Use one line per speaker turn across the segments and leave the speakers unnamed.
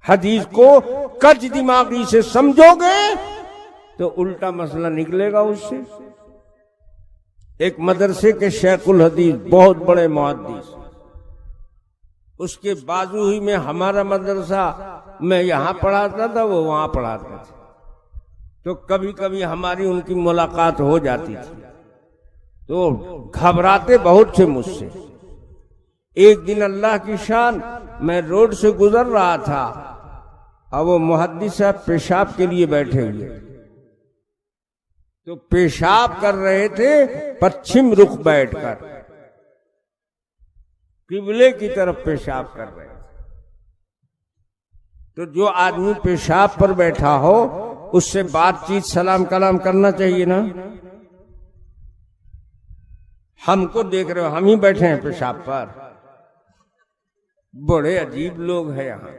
حدیث کو کج دماغی سے سمجھو گے تو الٹا مسئلہ نکلے گا اس سے۔ ایک مدرسے کے شیخ الحدیث بہت بڑے محدث، اس کے بازو ہی میں ہمارا مدرسہ، میں یہاں پڑھاتا تھا وہ وہاں پڑھاتے تھے، تو کبھی کبھی ہماری ان کی ملاقات ہو جاتی تھی، تو گھبراتے بہت تھے مجھ سے۔ ایک دن اللہ کی شان میں روڈ سے گزر رہا تھا اور وہ محدث صاحب پیشاب کے لیے بیٹھے ہوئے، تو پیشاب کر رہے تھے پچھم رخ بیٹھ کر، قبلے کی طرف پیشاب کر رہے تھے۔ تو جو آدمی پیشاب پر بیٹھا ہو اس سے بات چیت سلام کلام کرنا چاہیے نا۔ ہم کو دیکھ رہے ہو، ہم ہی بیٹھے ہیں پیشاب پر، بڑے عجیب لوگ ہیں یہاں۔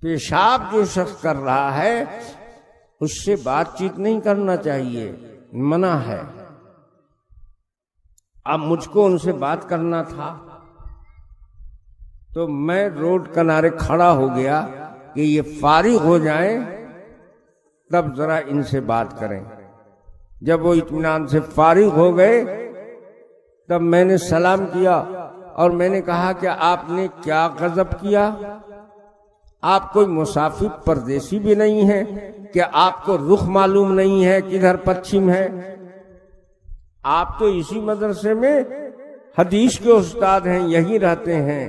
پیشاب جو شخص کر رہا ہے اس سے بات چیت نہیں کرنا چاہیے، منع ہے۔ اب مجھ کو ان سے بات کرنا تھا تو میں روڈ کنارے کھڑا ہو گیا کہ یہ فارغ ہو جائیں تب ذرا ان سے بات کریں۔ جب وہ اطمینان سے فارغ ہو گئے تب میں نے سلام کیا اور میں نے کہا کہ آپ نے کیا غضب کیا؟ آپ کوئی مسافر پردیسی بھی نہیں ہے کہ آپ کو رخ معلوم نہیں ہے کدھر پچھم ہے؟ آپ تو اسی مدرسے میں حدیث کے استاد ہیں، یہی رہتے ہیں،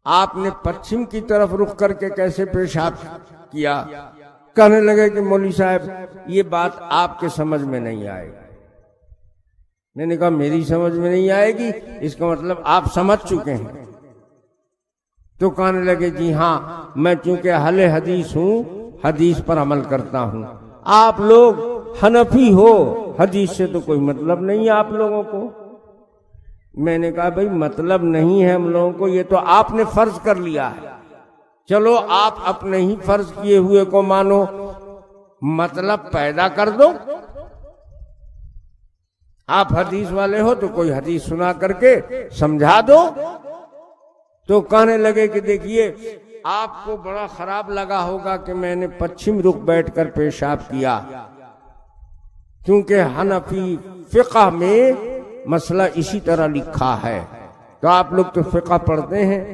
آپ نے پچھم کی طرف رخ کر کے کیسے پیشاب کیا؟ کہنے لگے کہ مولوی صاحب یہ بات آپ کے سمجھ میں نہیں آئے گی۔ میں نے کہا میری سمجھ میں نہیں آئے گی، اس کا مطلب آپ سمجھ چکے ہیں۔ تو کہنے لگے جی ہاں، میں چونکہ اہل حدیث ہوں، حدیث پر عمل کرتا ہوں، آپ لوگ حنفی ہو، حدیث سے تو کوئی مطلب نہیں ہے آپ لوگوں کو۔ میں نے کہا بھئی مطلب نہیں ہے ہم لوگوں کو، یہ تو آپ نے فرض کر لیا ہے، چلو آپ اپنے ہی فرض کیے ہوئے کو مانو، مطلب پیدا کر دو۔ آپ حدیث والے ہو تو کوئی حدیث سنا کر کے سمجھا دو۔ تو کہنے لگے کہ دیکھیے آپ کو بڑا خراب لگا ہوگا کہ میں نے پچھم رخ بیٹھ کر پیشاب کیا، کیونکہ حنفی فقہ میں مسئلہ اسی طرح لکھا ہے۔ تو آپ لوگ تو فقہ پڑھتے ہیں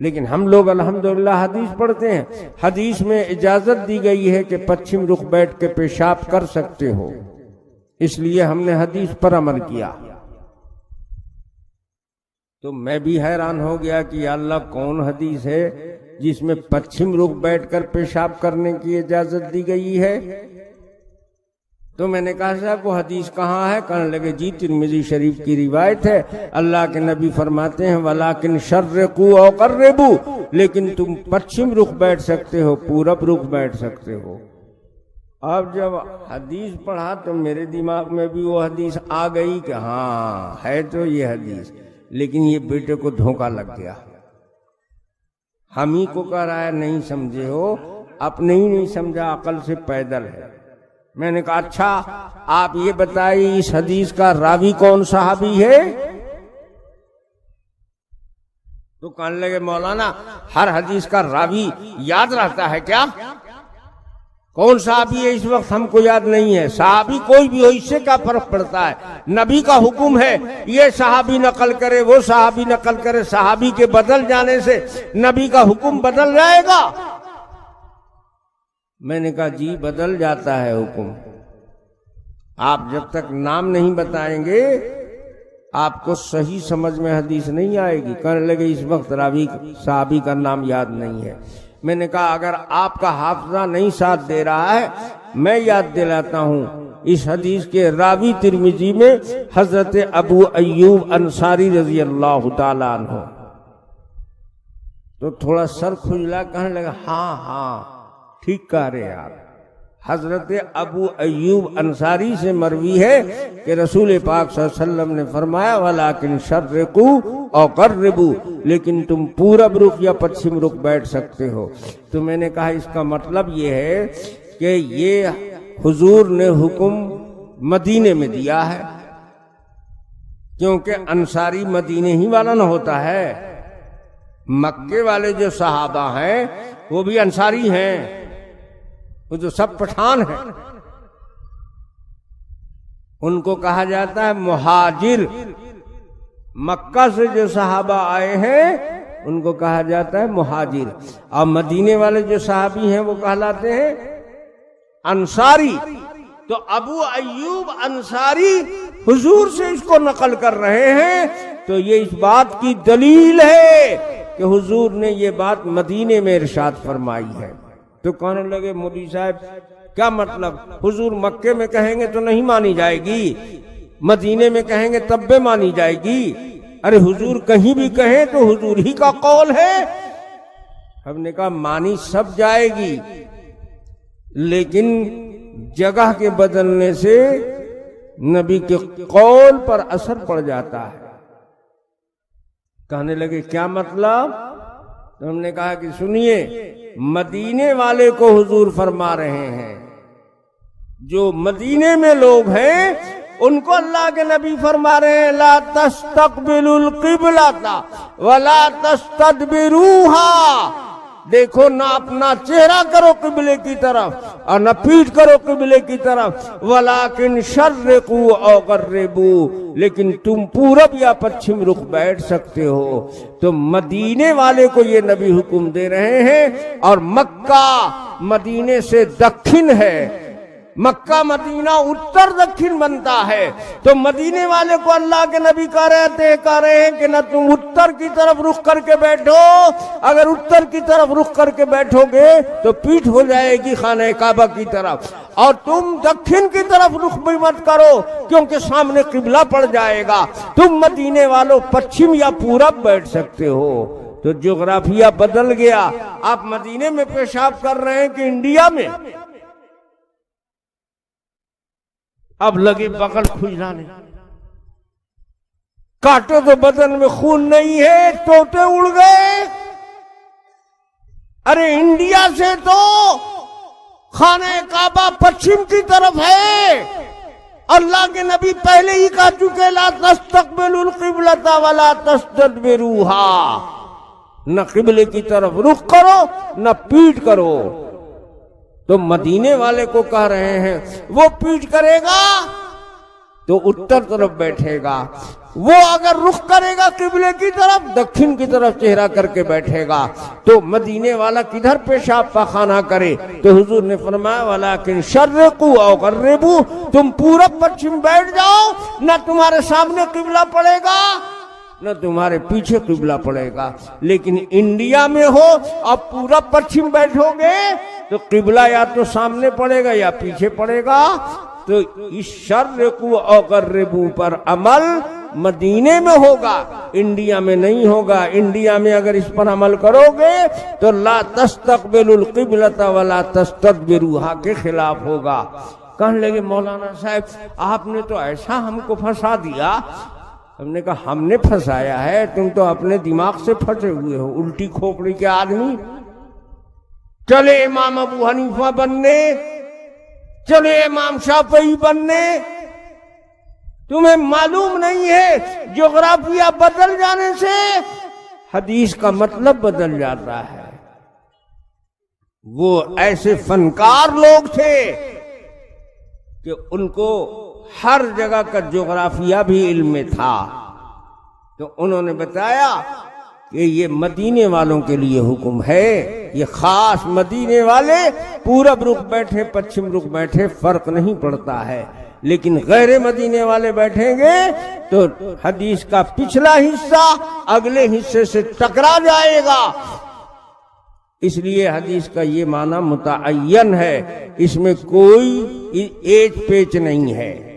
لیکن ہم لوگ الحمدللہ حدیث پڑھتے ہیں، حدیث میں اجازت دی گئی ہے کہ پچھم رخ بیٹھ کے پیشاب کر سکتے ہو، اس لیے ہم نے حدیث پر عمل کیا۔ تو میں بھی حیران ہو گیا کہ یا اللہ کون حدیث ہے جس میں پچھم رخ بیٹھ کر پیشاب کرنے کی اجازت دی گئی ہے؟ تو میں نے کہا صاحب وہ حدیث کہاں ہے؟ کہنے لگے جی ترمذی شریف کی روایت ہے، اللہ کے نبی فرماتے ہیں وَلَٰكِنْ شَرِّقُوا أَوْ قَرِّبُوا، لیکن تم پچھم رخ بیٹھ سکتے ہو، پورب رخ بیٹھ سکتے ہو۔ اب جب حدیث پڑھا تو میرے دماغ میں بھی وہ حدیث آ گئی کہ ہاں ہے تو یہ حدیث، لیکن یہ بیٹے کو دھوکہ لگ گیا، ہم ہی کو کہہ رہا ہے نہیں سمجھے ہو، اپنے ہی نہیں سمجھا، عقل سے پیدل ہے۔ میں نے کہا اچھا آپ یہ بتائیے اس حدیث کا راوی کون صحابی ہے؟ تو کہنے لگے مولانا ہر حدیث کا راوی یاد رہتا ہے کیا؟ کون صحابی ہے اس وقت ہم کو یاد نہیں ہے۔ صحابی کوئی بھی ہو، اس سے کیا فرق پڑتا ہے؟ نبی کا حکم ہے یہ صحابی نقل کرے وہ صحابی نقل کرے، صحابی کے بدل جانے سے نبی کا حکم بدل جائے گا؟ میں نے کہا جی بدل جاتا ہے حکم، آپ جب تک نام نہیں بتائیں گے آپ کو صحیح سمجھ میں حدیث نہیں آئے گی۔ کہنے لگے اس وقت راوی صحابی کا نام یاد نہیں ہے۔ میں نے کہا اگر آپ کا حافظہ نہیں ساتھ دے رہا ہے میں یاد دلاتا ہوں، اس حدیث کے راوی ترمذی میں حضرت ابو ایوب انصاری رضی اللہ تعالیٰ عنہ۔ تو تھوڑا سر کھجلا، کہنے لگا ہاں ہاں ٹھیک کہہ رہے آپ، حضرت ابو ایوب انصاری سے مروی ہے کہ رسول پاک صلی اللہ علیہ وسلم نے فرمایا وَلَٰكِنْ شَرِّقُوا أَوْ قَرِّبُوا، لیکن تم پورب رخ یا پچھم رخ بیٹھ سکتے ہو۔ تو میں نے کہا اس کا مطلب یہ ہے کہ یہ حضور نے حکم مدینے میں دیا ہے، کیونکہ انصاری مدینے ہی والا نہ ہوتا ہے، مکے والے جو صحابہ ہیں وہ بھی انصاری ہیں، وہ تو سب پٹھان ہیں، ان کو کہا جاتا ہے مہاجر۔ مکہ سے جو صحابہ آئے ہیں ان کو کہا جاتا ہے مہاجر، اور مدینے والے جو صحابی ہیں وہ کہلاتے ہیں انصاری۔ تو ابو ایوب انصاری حضور سے اس کو نقل کر رہے ہیں، تو یہ اس بات کی دلیل ہے کہ حضور نے یہ بات مدینے میں ارشاد فرمائی ہے۔ تو کہنے لگے مولوی صاحب کیا مطلب، حضور مکے میں کہیں گے تو نہیں مانی جائے گی، مدینے میں کہیں گے تب بھی مانی جائے گی؟ ارے حضور کہیں بھی کہیں تو حضور ہی کا قول ہے۔ ہم نے کہا مانی سب جائے گی، لیکن جگہ کے بدلنے سے نبی کے قول پر اثر پڑ جاتا ہے۔ کہنے لگے کیا مطلب؟ تو ہم نے کہا کہ سنیے، مدینے والے کو حضور فرما رہے ہیں، جو مدینے میں لوگ ہیں ان کو اللہ کے نبی فرما رہے ہیں لا تستقبلوا القبلہ ولا تستدبروها، دیکھو نہ اپنا چہرہ کرو قبلے کی طرف اور نہ پیٹ کرو قبلے کی طرف، ولیکن شرقوا او غربوا، لیکن تم پورب یا پچھم رخ بیٹھ سکتے ہو۔ تو مدینے والے کو یہ نبی حکم دے رہے ہیں، اور مکہ مدینے سے دکھن ہے، مکہ مدینہ اتر دکھن بنتا ہے، تو مدینے والے کو اللہ کے نبی کہہ رہے ہیں کہ نہ تم اتر کی طرف رخ کر کے بیٹھو، اگر اتر کی طرف رخ کر کے بیٹھو گے تو پیٹھ ہو جائے گی خانہ کعبہ کی طرف، اور تم دکھن کی طرف رخ بھی مت کرو کیونکہ سامنے قبلہ پڑ جائے گا، تم مدینے والوں پچھم یا پورب بیٹھ سکتے ہو۔ تو جغرافیہ بدل گیا، آپ مدینے میں پیشاب کر رہے ہیں کہ انڈیا میں؟ اب لگے بغل کھجلانے، کاٹو تو بدن میں خون نہیں ہے، توتے اڑ گئے۔ ارے انڈیا سے تو خانہ کعبہ پچھم کی طرف ہے، اللہ کے نبی پہلے ہی کہہ چکے لا تستقبلوا القبلۃ ولا تستدبروها، نہ قبلے کی طرف رخ کرو نہ پیٹ کرو۔ تو مدینے والے کو کہہ رہے ہیں وہ پیٹ کرے گا تو اتر طرف بیٹھے گا، وہ اگر رخ کرے گا قبلے کی طرف دکھن کی طرف چہرہ کر کے بیٹھے گا، تو مدینے والا کدھر پیشاب پاخانہ کرے؟ تو حضور نے فرمایا ولیکن شرقوا او غربوا، تم پورب پچھم بیٹھ جاؤ، نہ تمہارے سامنے قبلہ پڑے گا نہ تمہارے پیچھے قبلہ پڑے گا۔ لیکن انڈیا میں ہو اب پورب پچھم بیٹھو گے تو قبلہ یا تو سامنے پڑے گا یا پیچھے پڑے گا۔ تو اس شرقوا او غربوا پر عمل مدینے میں ہوگا، انڈیا میں نہیں ہوگا۔ انڈیا میں اگر اس پر عمل کرو گے تو لا تستقبلوا القبلۃ ولا تستدبروها کے خلاف ہوگا۔ کہنے لگے مولانا صاحب آپ نے تو ایسا ہم کو پھنسا دیا۔ ہم نے کہا ہم نے پھنسایا ہے؟ تم تو اپنے دماغ سے پھنسے ہوئے ہو، الٹی کھوپڑی کے آدمی۔ چلے امام ابو حنیفہ بننے، چلے امام شافعی بننے، تمہیں معلوم نہیں ہے جغرافیہ بدل جانے سے حدیث کا مطلب بدل جاتا ہے۔ وہ ایسے فنکار لوگ تھے کہ ان کو ہر جگہ کا جغرافیہ بھی علم میں تھا، تو انہوں نے بتایا کہ یہ مدینے والوں کے لیے حکم ہے، یہ خاص مدینے والے پورب رخ بیٹھے پچھم رخ بیٹھے فرق نہیں پڑتا ہے، لیکن غیر مدینے والے بیٹھیں گے تو حدیث کا پچھلا حصہ اگلے حصے سے ٹکرا جائے گا۔ اس لیے حدیث کا یہ معنی متعین ہے، اس میں کوئی ایچ پیچ نہیں ہے۔